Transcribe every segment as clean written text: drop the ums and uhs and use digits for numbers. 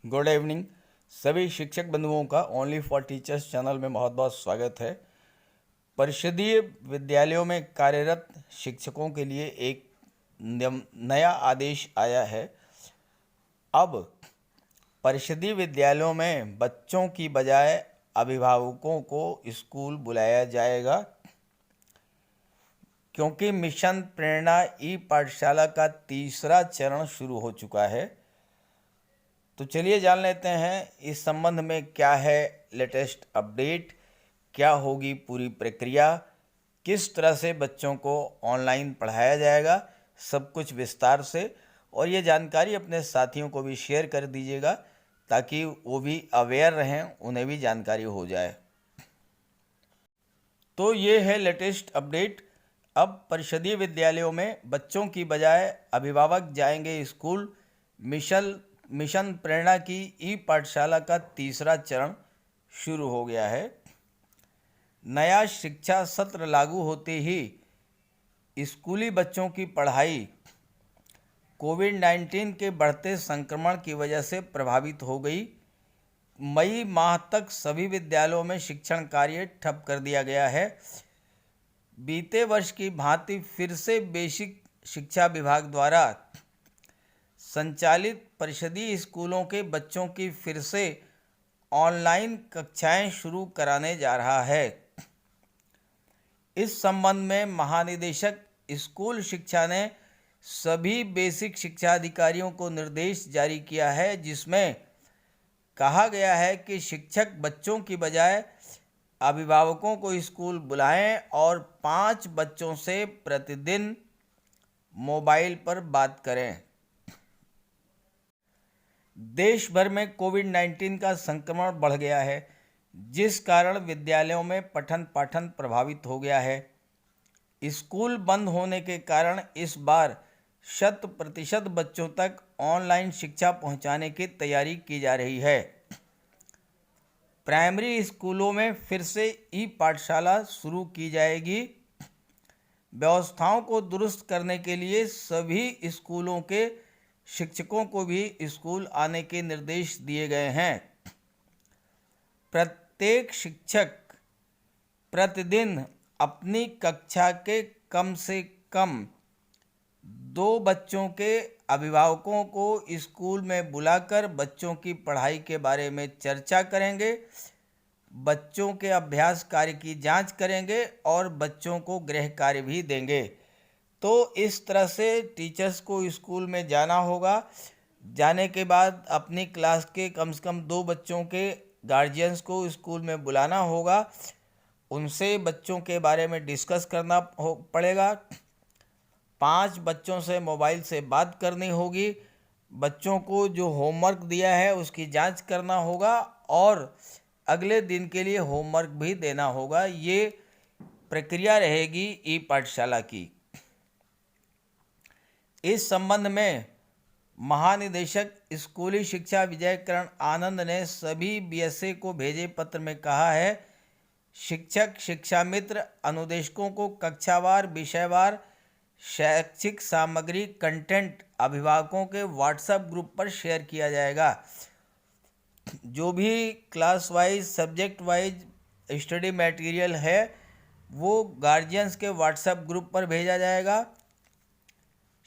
Good evening. सभी शिक्षक बंधुओं का ओनली फॉर टीचर्स चैनल में बहुत बहुत स्वागत है। परिषदीय विद्यालयों में कार्यरत शिक्षकों के लिए एक नया आदेश आया है। अब परिषदीय विद्यालयों में बच्चों की बजाय अभिभावकों को स्कूल बुलाया जाएगा, क्योंकि मिशन प्रेरणा ई पाठशाला का तीसरा चरण शुरू हो चुका है। तो चलिए जान लेते हैं इस संबंध में क्या है लेटेस्ट अपडेट, क्या होगी पूरी प्रक्रिया, किस तरह से बच्चों को ऑनलाइन पढ़ाया जाएगा, सब कुछ विस्तार से। और ये जानकारी अपने साथियों को भी शेयर कर दीजिएगा ताकि वो भी अवेयर रहें, उन्हें भी जानकारी हो जाए। तो ये है लेटेस्ट अपडेट। अब परिषदीय विद्यालयों में बच्चों की बजाय अभिभावक जाएंगे स्कूल। मिशन प्रेरणा की ई पाठशाला का तीसरा चरण शुरू हो गया है। नया शिक्षा सत्र लागू होते ही स्कूली बच्चों की पढ़ाई कोविड-19 के बढ़ते संक्रमण की वजह से प्रभावित हो गई। मई माह तक सभी विद्यालयों में शिक्षण कार्य ठप कर दिया गया है। बीते वर्ष की भांति फिर से बेसिक शिक्षा विभाग द्वारा संचालित परिषदीय स्कूलों के बच्चों की फिर से ऑनलाइन कक्षाएं शुरू कराने जा रहा है। इस संबंध में महानिदेशक स्कूल शिक्षा ने सभी बेसिक शिक्षा अधिकारियों को निर्देश जारी किया है, जिसमें कहा गया है कि शिक्षक बच्चों की बजाय अभिभावकों को स्कूल बुलाएं और 5 बच्चों से प्रतिदिन मोबाइल पर बात करें। देश भर में कोविड-19 का संक्रमण बढ़ गया है, जिस कारण विद्यालयों में पठन पाठन प्रभावित हो गया है। स्कूल बंद होने के कारण इस बार 100% बच्चों तक ऑनलाइन शिक्षा पहुंचाने की तैयारी की जा रही है। प्राइमरी स्कूलों में फिर से ई पाठशाला शुरू की जाएगी। व्यवस्थाओं को दुरुस्त करने के लिए सभी स्कूलों के शिक्षकों को भी स्कूल आने के निर्देश दिए गए हैं। प्रत्येक शिक्षक प्रतिदिन अपनी कक्षा के कम से कम 2 बच्चों के अभिभावकों को स्कूल में बुलाकर बच्चों की पढ़ाई के बारे में चर्चा करेंगे, बच्चों के अभ्यास कार्य की जांच करेंगे और बच्चों को गृह कार्य भी देंगे। तो इस तरह से टीचर्स को स्कूल में जाना होगा। जाने के बाद अपनी क्लास के कम से कम 2 बच्चों के गार्जियंस को स्कूल में बुलाना होगा, उनसे बच्चों के बारे में डिस्कस करना पड़ेगा। 5 बच्चों से मोबाइल से बात करनी होगी, बच्चों को जो होमवर्क दिया है उसकी जांच करना होगा और अगले दिन के लिए होमवर्क भी देना होगा। ये प्रक्रिया रहेगी ई पाठशाला की। इस संबंध में महानिदेशक स्कूली शिक्षा विजयकरण आनंद ने सभी बीएसए को भेजे पत्र में कहा है, शिक्षक, शिक्षा मित्र, अनुदेशकों को कक्षावार, विषयवार शैक्षिक सामग्री कंटेंट अभिभावकों के व्हाट्सएप ग्रुप पर शेयर किया जाएगा। जो भी class wise, subject wise study material है वो गार्जियंस के व्हाट्सएप ग्रुप पर भेजा जाएगा।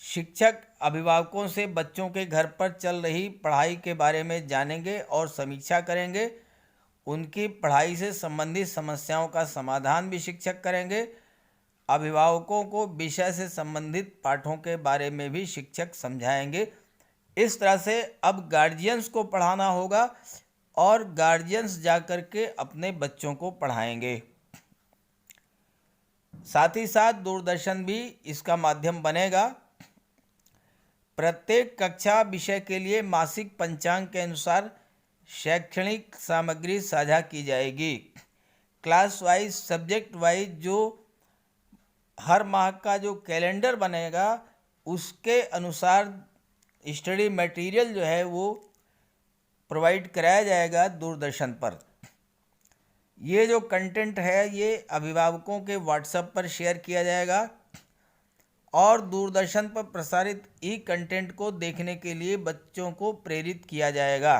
शिक्षक अभिभावकों से बच्चों के घर पर चल रही पढ़ाई के बारे में जानेंगे और समीक्षा करेंगे। उनकी पढ़ाई से संबंधित समस्याओं का समाधान भी शिक्षक करेंगे। अभिभावकों को विषय से संबंधित पाठों के बारे में भी शिक्षक समझाएंगे। इस तरह से अब गार्जियंस को पढ़ाना होगा और गार्जियंस जाकर के अपने बच्चों को पढ़ाएंगे। साथ ही साथ दूरदर्शन भी इसका माध्यम बनेगा। प्रत्येक कक्षा विषय के लिए मासिक पंचांग के अनुसार शैक्षणिक सामग्री साझा की जाएगी। क्लास वाइज, सब्जेक्ट वाइज जो हर माह का जो कैलेंडर बनेगा उसके अनुसार स्टडी मटेरियल जो है वो प्रोवाइड कराया जाएगा दूरदर्शन पर। ये जो कंटेंट है ये अभिभावकों के व्हाट्सएप पर शेयर किया जाएगा और दूरदर्शन पर प्रसारित ई कंटेंट को देखने के लिए बच्चों को प्रेरित किया जाएगा।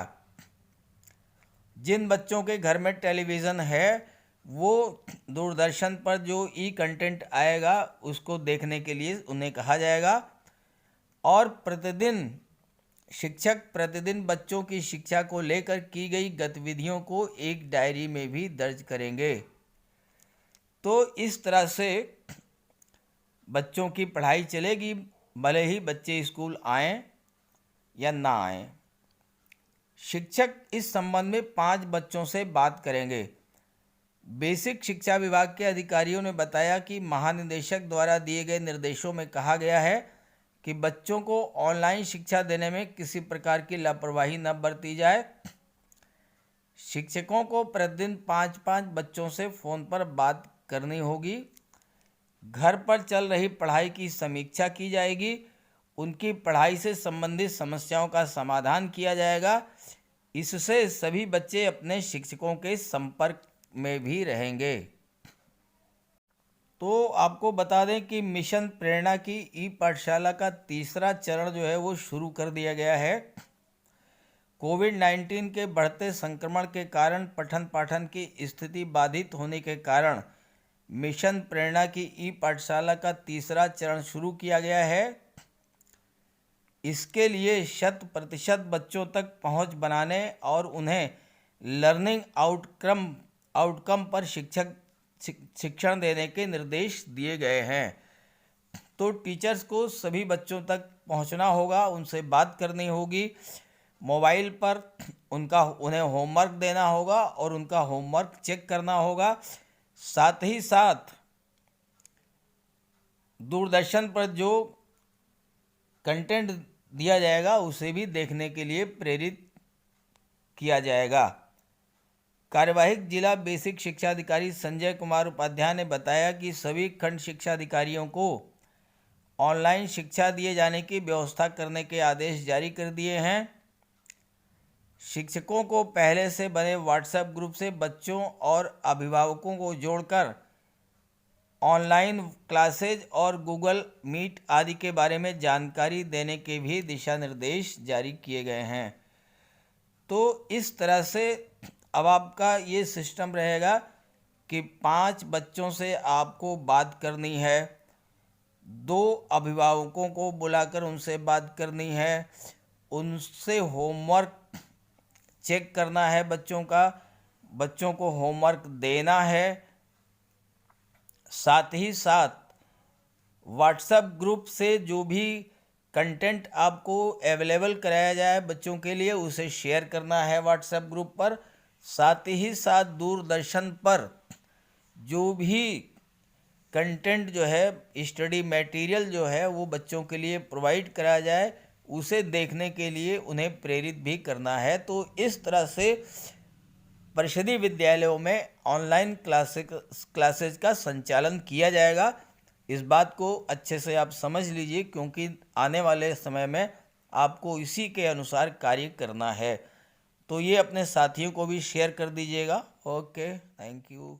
जिन बच्चों के घर में टेलीविज़न है वो दूरदर्शन पर जो ई कंटेंट आएगा उसको देखने के लिए उन्हें कहा जाएगा। और शिक्षक प्रतिदिन बच्चों की शिक्षा को लेकर की गई गतिविधियों को एक डायरी में भी दर्ज करेंगे। तो इस तरह से बच्चों की पढ़ाई चलेगी, भले ही बच्चे स्कूल आएं या ना आएं। शिक्षक इस संबंध में 5 बच्चों से बात करेंगे। बेसिक शिक्षा विभाग के अधिकारियों ने बताया कि महानिदेशक द्वारा दिए गए निर्देशों में कहा गया है कि बच्चों को ऑनलाइन शिक्षा देने में किसी प्रकार की लापरवाही न बरती जाए। शिक्षकों को प्रतिदिन 5-5 बच्चों से फ़ोन पर बात करनी होगी। घर पर चल रही पढ़ाई की समीक्षा की जाएगी, उनकी पढ़ाई से संबंधित समस्याओं का समाधान किया जाएगा। इससे सभी बच्चे अपने शिक्षकों के संपर्क में भी रहेंगे। तो आपको बता दें कि मिशन प्रेरणा की ई पाठशाला का तीसरा चरण जो है वो शुरू कर दिया गया है। कोविड-19 के बढ़ते संक्रमण के कारण पठन पाठन की स्थिति बाधित होने के कारण मिशन प्रेरणा की ई पाठशाला का तीसरा चरण शुरू किया गया है। इसके लिए 100% बच्चों तक पहुंच बनाने और उन्हें लर्निंग आउटकम पर शिक्षण देने के निर्देश दिए गए हैं। तो टीचर्स को सभी बच्चों तक पहुंचना होगा, उनसे बात करनी होगी, मोबाइल पर उन्हें होमवर्क देना होगा और उनका होमवर्क चेक करना होगा। साथ ही साथ दूरदर्शन पर जो कंटेंट दिया जाएगा उसे भी देखने के लिए प्रेरित किया जाएगा। कार्यवाहक जिला बेसिक शिक्षा अधिकारी संजय कुमार उपाध्याय ने बताया कि सभी खंड शिक्षा अधिकारियों को ऑनलाइन शिक्षा दिए जाने की व्यवस्था करने के आदेश जारी कर दिए हैं। शिक्षकों को पहले से बने व्हाट्सएप ग्रुप से बच्चों और अभिभावकों को जोड़कर ऑनलाइन क्लासेज और गूगल मीट आदि के बारे में जानकारी देने के भी दिशा निर्देश जारी किए गए हैं। तो इस तरह से अब आपका ये सिस्टम रहेगा कि 5 बच्चों से आपको बात करनी है, 2 अभिभावकों को बुलाकर उनसे बात करनी है, उनसे होमवर्क चेक करना है, बच्चों को होमवर्क देना है। साथ ही साथ व्हाट्सएप ग्रुप से जो भी कंटेंट आपको अवेलेबल कराया जाए बच्चों के लिए उसे शेयर करना है व्हाट्सएप ग्रुप पर। साथ ही साथ दूरदर्शन पर जो भी कंटेंट जो है, स्टडी मटेरियल जो है वो बच्चों के लिए प्रोवाइड कराया जाए, उसे देखने के लिए उन्हें प्रेरित भी करना है। तो इस तरह से परिषदीय विद्यालयों में ऑनलाइन क्लासेज का संचालन किया जाएगा। इस बात को अच्छे से आप समझ लीजिए, क्योंकि आने वाले समय में आपको इसी के अनुसार कार्य करना है। तो ये अपने साथियों को भी शेयर कर दीजिएगा। Okay, thank you.